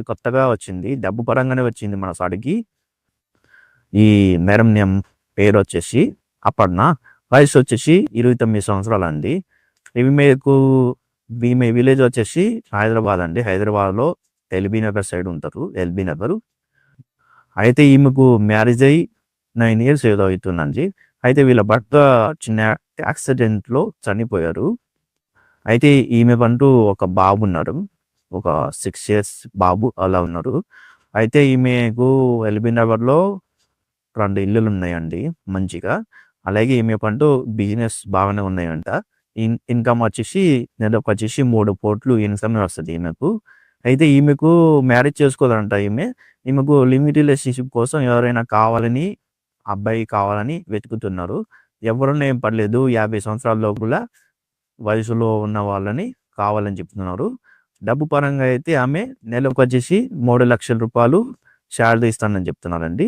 కొత్తగా వచ్చింది. డబ్బు పరంగానే వచ్చింది మన సైడ్‌కి. ఈ మేడం నేమ్ పేరొచ్చేసి అపర్ణ. వయసొచ్చేసి 29 సంవత్సరాలండి. ఈమెకు ఈమె విలేజ్ వచ్చేసి హైదరాబాద్ అండి. హైదరాబాద్‌లో ఎల్బీ నగర్ సైడ్ ఉంటారు. ఎల్బీ నగర్. అయితే ఈమెకు మ్యారేజ్ అయ్యి 9 ఇయర్స్ ఏదో అవుతుందండి. అయితే వీళ్ళ భర్త చిన్న యాక్సిడెంట్‌లో చనిపోయారు. అయితే ఈమెకంటూ ఒక బాబున్నారు. ఒక 6 ఇయర్స్ బాబు అలా ఉన్నారు. అయితే ఈమెకు ఎల్బీ నగర్‌లో 2 ఇల్లులున్నాయండి మంచిగా. అలాగే ఈమెకంటూ బిజినెస్ బాగానే ఉన్నాయంట. ఇన్‌కమ్ వచ్చేసి నెలకొచ్చేసి 3 కోట్లు ఇన్‌కమ్ వస్తది ఈమెకు. అయితే ఈమెకు మ్యారేజ్ చేసుకోదంట ఈమె. ఈమెకు లిమిట్ రిలేషన్‌షిప్ కోసం ఎవరైనా కావాలని, అబ్బాయి కావాలని వెతుకుతున్నారు. ఎవరున్నా ఏం పర్లేదు 50 సంవత్సరాల లోపల వయసులో ఉన్న వాళ్ళని కావాలని చెప్తున్నారు. డబ్బు పరంగా అయితే ఆమె నెలకొచ్చేసి రూ. 3,00,000 శాలరీ ఇస్తానని చెప్తున్నారండి.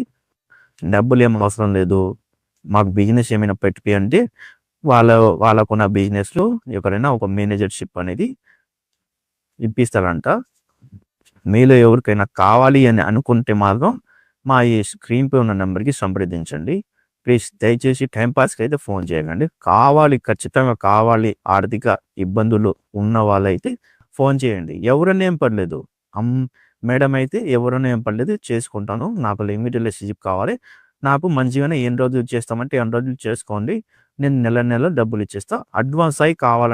డబ్బులేం అవసరం లేదు. మాకు బిజినెస్ ఏమైనా పెట్టిపియంటే వాళ్ళకున్న బిజినెస్‌లో ఎవరైనా ఒక మేనేజర్‌షిప్ అనేది ఇప్పిస్తారంట. మీలో ఎవరికైనా కావాలి అని అనుకుంటే మాత్రం మా ఈ స్క్రీన్‌పై ఉన్న నంబర్‌కి సంప్రదించండి. ప్లీజ్ దయచేసి టైమ్ పాస్‌కి అయితే ఫోన్ చేయకండి. ఖచ్చితంగా కావాలి ఆర్థిక ఇబ్బందులు ఉన్న వాళ్ళైతే ఫోన్ చేయండి. ఎవరన్నా ఏం పర్లేదు. మేడం అయితే ఎవరన్నా ఏం పర్లేదు చేసుకుంటాను. నాకు లిమిట్ రిలేషన్‌షిప్ కావాలి. నాకు మంచిగానే ఎన్ని రోజులు చేస్తామంటే అన్ని రోజులు చేసుకోండి. నేను నెల నెల డబ్బులు ఇచ్చేస్తా. అడ్వాన్స్ అయి కావాలంటే